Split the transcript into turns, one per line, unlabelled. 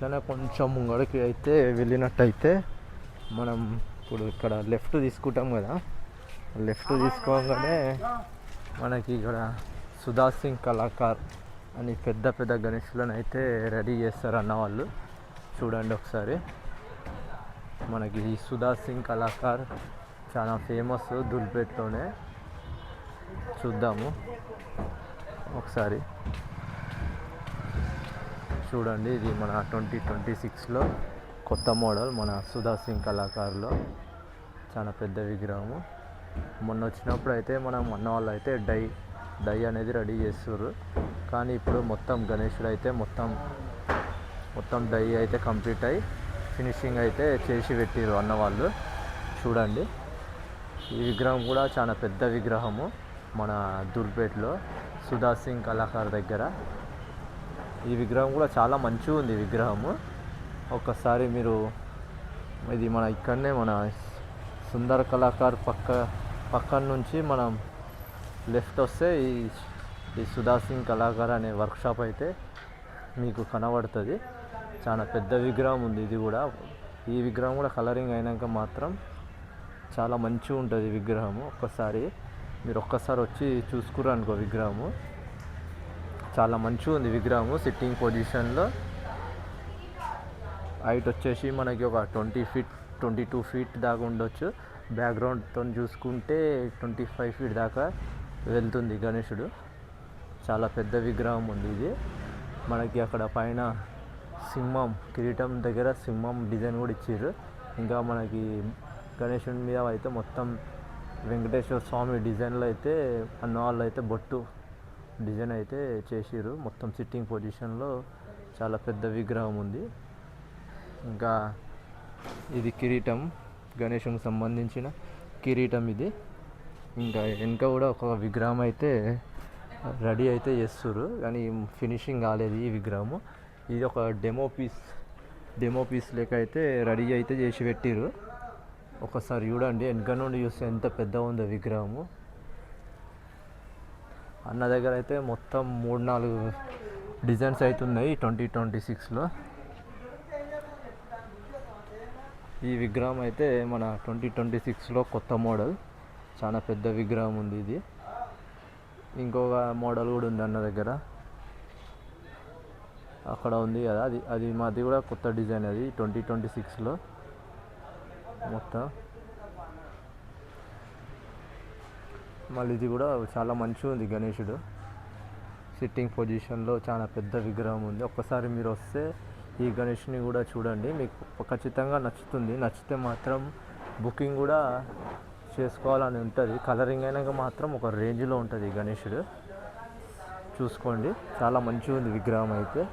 ఇట్లనే కొంచెం ముంగడికి అయితే వెళ్ళినట్టయితే మనం ఇప్పుడు ఇక్కడ లెఫ్ట్ తీసుకుంటాం కదా, లెఫ్ట్ తీసుకోగానే మనకి ఇక్కడ సుధా సింగ్ కళాకార్ అని పెద్ద పెద్ద గణేషులను అయితే రెడీ చేస్తారు అన్న వాళ్ళు. చూడండి ఒకసారి, మనకి ఈ సుధా సింగ్ కళాకార్ చాలా ఫేమస్ దుల్పేట్లోనే. చూద్దాము ఒకసారి. చూడండి, ఇది మన 2026లో కొత్త మోడల్ మన సుధా సింగ్ కళాకారులో చాలా పెద్ద విగ్రహము. మొన్న వచ్చినప్పుడు అయితే మనం అన్న వాళ్ళు అయితే డై అనేది రెడీ చేస్తారు, కానీ ఇప్పుడు మొత్తం గణేశుడు అయితే మొత్తం డై అయితే కంప్లీట్ అయ్యి ఫినిషింగ్ అయితే చేసి పెట్టారు అన్న వాళ్ళు. చూడండి, ఈ విగ్రహం కూడా చాలా పెద్ద విగ్రహము మన దుల్పేట్లో సుధా సింగ్ కళాకార్ దగ్గర. ఈ విగ్రహం కూడా చాలా మంచిగా ఉంది విగ్రహము. ఒక్కసారి మీరు, ఇది మన ఇక్కడనే మన సుందర్ కళాకార్ పక్కన నుంచి మనం లెఫ్ట్ వస్తే ఈ సుధా సింగ్ కళాకార్ అనే వర్క్షాప్ అయితే మీకు కనబడుతుంది. చాలా పెద్ద విగ్రహం ఉంది ఇది కూడా. ఈ విగ్రహం కూడా కలరింగ్ అయినాక మాత్రం చాలా మంచిగా ఉంటుంది విగ్రహము. మీరు ఒక్కసారి వచ్చి చూసుకుర్రు అనుకో, విగ్రహము చాలా మంచిగా ఉంది విగ్రహము. సిట్టింగ్ పొజిషన్లో హైట్ వచ్చేసి మనకి ఒక 22 ఫీట్ దాకా ఉండొచ్చు. బ్యాక్గ్రౌండ్తో చూసుకుంటే 25 ఫీట్ దాకా వెళ్తుంది గణేశుడు. చాలా పెద్ద విగ్రహం ఉంది ఇది. మనకి అక్కడ పైన సింహం, కిరీటం దగ్గర సింహం డిజైన్ కూడా ఇచ్చారు. ఇంకా మనకి గణేశుడి మీద అయితే మొత్తం వెంకటేశ్వర స్వామి డిజైన్లో అయితే అన్న వాళ్ళు అయితే బొట్టు డిజైన్ అయితే చేసిర్రు. మొత్తం సిట్టింగ్ పొజిషన్లో చాలా పెద్ద విగ్రహం ఉంది. ఇంకా ఇది కిరీటం, గణేశునికి సంబంధించిన కిరీటం ఇది. ఇంకా వెనుక కూడా ఒక విగ్రహం అయితే రెడీ అయితే చేస్తుర్రు, కానీ ఫినిషింగ్ కాలేదు ఈ విగ్రహము. ఇది ఒక డెమో పీస్ లెక్క అయితే రెడీ అయితే చేసి పెట్టిర్రు. ఒకసారి చూడండి, వెనక నుండి చూస్తే ఎంత పెద్దగా ఉందో విగ్రహము. అన్న దగ్గర అయితే మొత్తం 3-4 డిజైన్స్ అవుతున్నాయి 2026లో. ఈ విగ్రహం అయితే మన 2026లో కొత్త మోడల్, చాలా పెద్ద విగ్రహం ఉంది ఇది. ఇంకొక మోడల్ కూడా ఉంది అన్న దగ్గర, అక్కడ ఉంది కదా, అది మాది కూడా కొత్త డిజైన్. అది 2026లో మొత్తం. మళ్ళీ ఇది కూడా చాలా మంచిగా ఉంది గణేశుడు. సిట్టింగ్ పొజిషన్లో చాలా పెద్ద విగ్రహం ఉంది. ఒక్కసారి మీరు వస్తే ఈ గణేష్ని కూడా చూడండి, మీకు ఖచ్చితంగా నచ్చుతుంది. నచ్చితే మాత్రం బుకింగ్ కూడా చేసుకోవాలని ఉంటుంది. కలరింగ్ అయినాక మాత్రం ఒక రేంజ్లో ఉంటుంది గణేశుడు. చూసుకోండి, చాలా మంచిగా ఉంది విగ్రహం అయితే.